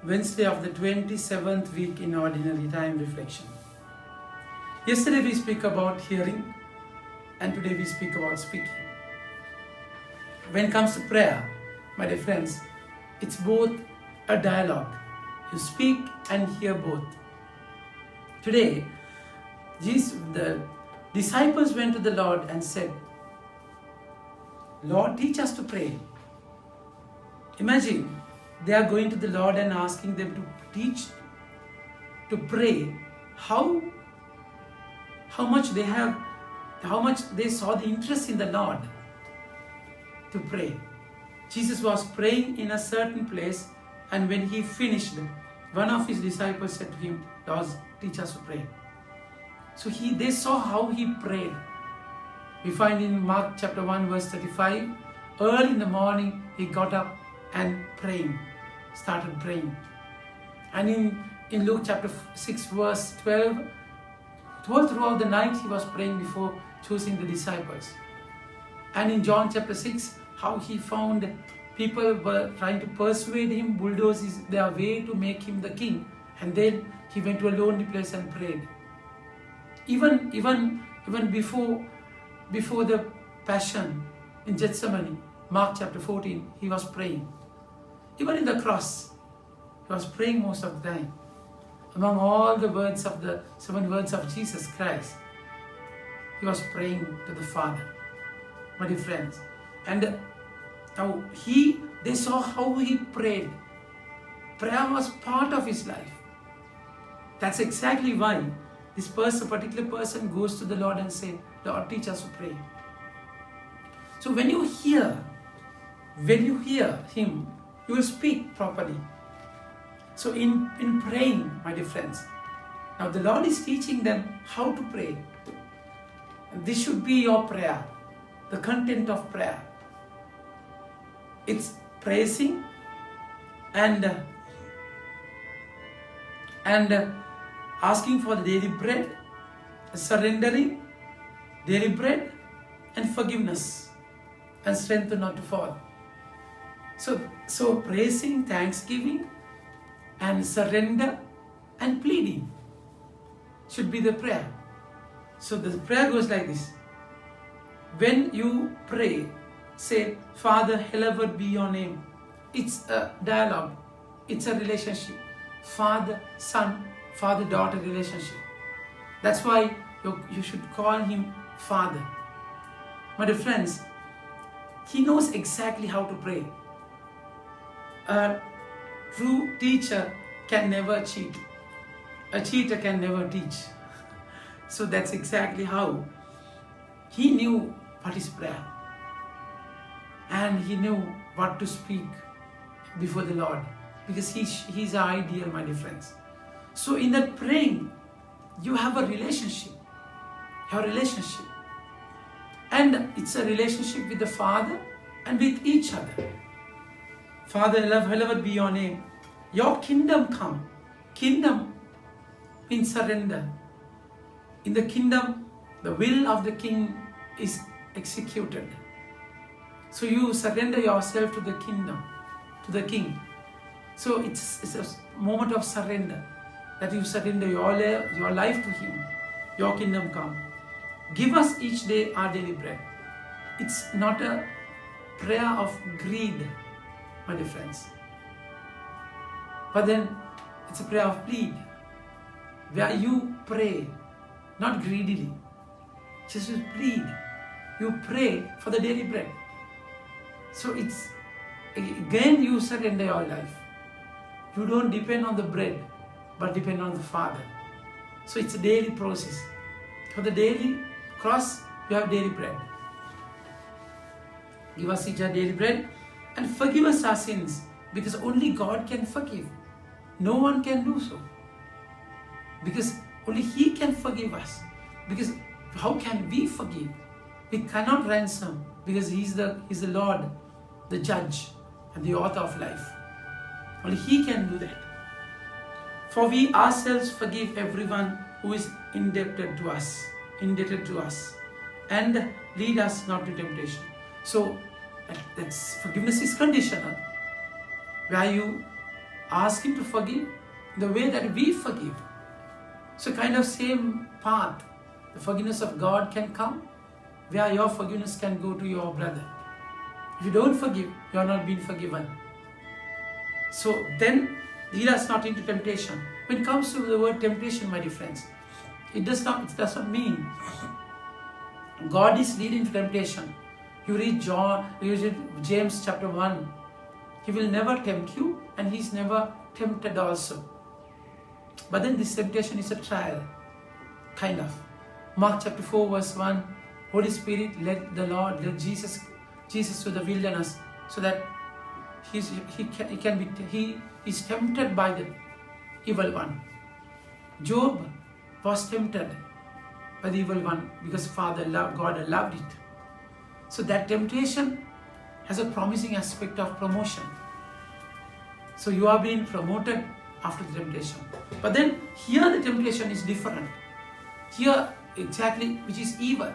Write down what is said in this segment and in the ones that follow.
Wednesday of the 27th week in Ordinary Time Reflection. Yesterday we speak about hearing, and today we speak about speaking. When it comes to prayer, my dear friends, it's both a dialogue. You speak and hear both. Today, the disciples went to the Lord and said, Lord, teach us to pray. Imagine, they are going to the Lord and asking them to teach, to pray. How much they saw the interest in the Lord to pray. Jesus was praying in a certain place, and when he finished, one of his disciples said to him, Lord, teach us to pray. So they saw how he prayed. We find in Mark chapter 1 verse 35, early in the morning he got up and started praying. And in Luke chapter 6 verse 12, throughout the night he was praying before choosing the disciples. And in John chapter 6, how he found people were trying to persuade him, bulldoze their way to make him the king. And then he went to a lonely place and prayed. Even before the passion in Gethsemane, Mark chapter 14, he was praying. Even in the cross, he was praying most of the time. Among all the 7 words of Jesus Christ, he was praying to the Father, my dear friends. And now they saw how he prayed. Prayer was part of his life. That's exactly why this particular person goes to the Lord and says, Lord, teach us to pray. So when you hear him, you will speak properly. So in praying, my dear friends, now the Lord is teaching them how to pray. And this should be your prayer, the content of prayer. It's praising and asking for the daily bread, surrendering daily bread, and forgiveness, and strength not to fall. So praising, thanksgiving, and surrender and pleading should be the prayer. So the prayer goes like this. When you pray, say, Father, hallowed be your name. It's a dialogue. It's a relationship. Father-son, father-daughter relationship. That's why you should call him Father. My dear friends, he knows exactly how to pray. A true teacher can never cheat. A cheater can never teach. So that's exactly how he knew what is prayer. And he knew what to speak before the Lord. Because he's our ideal, my dear friends. So in that praying, you have a relationship. And it's a relationship with the Father and with each other. Father, hallowed be your name. Your kingdom come. Kingdom means surrender. In the kingdom, the will of the king is executed. So you surrender yourself to the kingdom, to the king. So it's a moment of surrender, that you surrender your life to him. Your kingdom come. Give us each day our daily bread. It's not a prayer of greed, my dear friends. But then it's a prayer of plead, where you pray, not greedily, just to plead. You pray for the daily bread. So it's, again, you surrender your life. You don't depend on the bread, but depend on the Father. So it's a daily process. For the daily cross, you have daily bread. Give us each our daily bread and forgive us our sins, because only God can forgive. No one can do so. Because only He can forgive us. Because how can we forgive? We cannot ransom, because He's the Lord, the judge and the author of life. Only He can do that. For we ourselves forgive everyone who is indebted to us, and lead us not to temptation. So that's forgiveness is conditional, where you ask Him to forgive the way that we forgive. So kind of same path, the forgiveness of God can come, where your forgiveness can go to your brother. If you don't forgive, you are not being forgiven. So then, lead us not into temptation. When it comes to the word temptation, my dear friends, it does not mean God is leading to temptation. You read James chapter 1. He will never tempt you, and He is never tempted also. But then this temptation is a trial, kind of. Mark chapter 4 verse 1, Holy Spirit led Jesus to the wilderness so that he is tempted by the evil one. Job was tempted by the evil one because God loved it. So that temptation has a promising aspect of promotion. So you are being promoted after the temptation. But then here the temptation is different. Here exactly which is evil.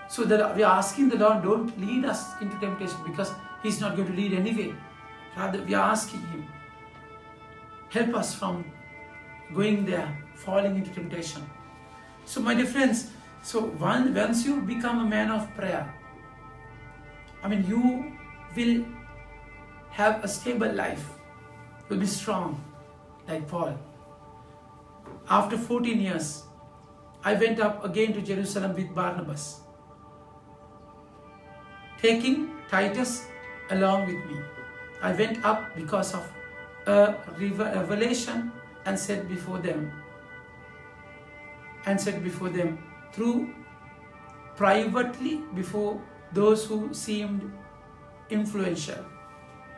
So we are asking the Lord, don't lead us into temptation, because He's not going to lead anyway. Rather we are asking Him, help us from going there, falling into temptation. So my dear friends, once you become a man of prayer, you will have a stable life, will be strong, like Paul. After 14 years, I went up again to Jerusalem with Barnabas, taking Titus along with me. I went up because of a revelation and said before them through privately before those who seemed influential,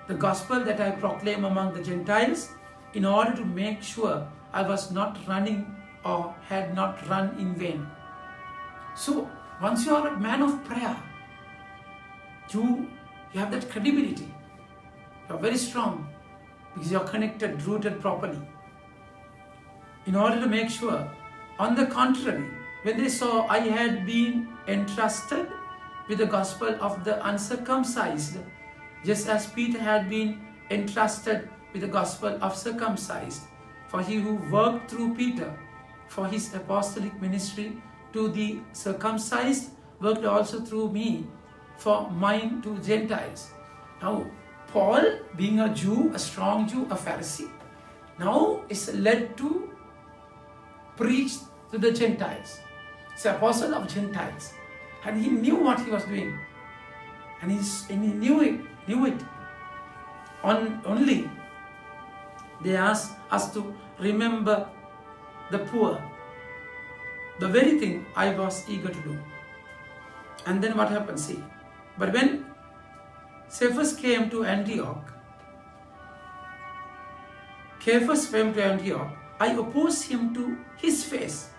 the gospel that I proclaim among the Gentiles, in order to make sure I was not running or had not run in vain. So once you are a man of prayer, you have that credibility. You are very strong because you are connected, rooted properly. In order to make sure, on the contrary, when they saw I had been entrusted with the gospel of the uncircumcised, just as Peter had been entrusted with the gospel of circumcised, for he who worked through Peter for his apostolic ministry to the circumcised worked also through me for mine to Gentiles. Now, Paul, being a Jew, a strong Jew, a Pharisee, now is led to preach to the Gentiles. He's an apostle of Gentiles. And he knew what he was doing. And he knew it. Only they asked us to remember the poor. The very thing I was eager to do. And then what happened? See. But when Cephas came to Antioch, I opposed him to his face.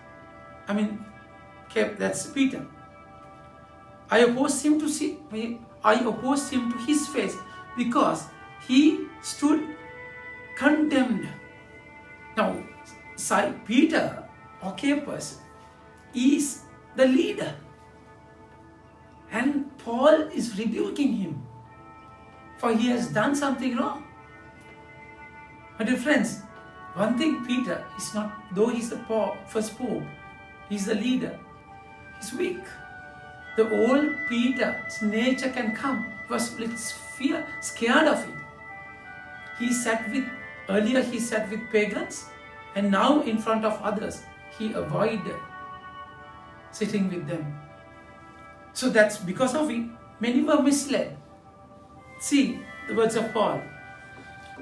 That's Peter. I opposed him to his face because he stood condemned. Now, Peter or Cephas is the leader, and Paul is rebuking him, for he has done something wrong. My dear friends, one thing, Peter is not, though he's the first pope, he's the leader, he's weak. The old Peter's nature can come. He was scared of it. Earlier he sat with pagans, and now in front of others, he avoided sitting with them. So that's because of it, many were misled. See the words of Paul.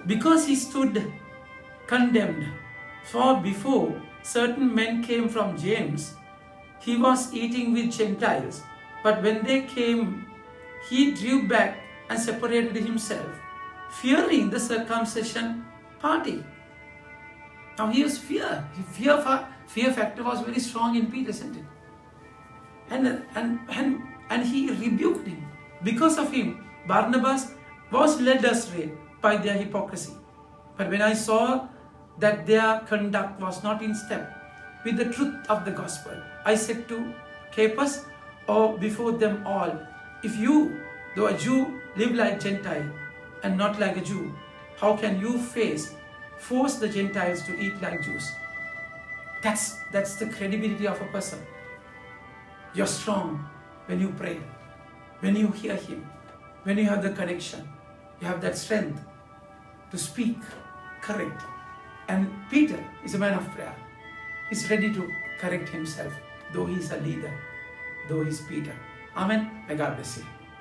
Because he stood condemned, for before certain men came from James, he was eating with Gentiles. But when they came, he drew back and separated himself, fearing the circumcision party. Now here's fear. Fear factor was very strong in Peter, isn't it? And he rebuked him. Because of him, Barnabas was led astray by their hypocrisy. But when I saw that their conduct was not in step with the truth of the gospel, I said to Cephas, or before them all, if you, though a Jew, live like Gentile and not like a Jew, how can you force the Gentiles to eat like Jews? That's the credibility of a person. You're strong when you pray, when you hear him, when you have the connection, you have that strength to speak, correct. And Peter is a man of prayer. He's ready to correct himself, though he's a leader, though he's Peter. Amen. May God bless you.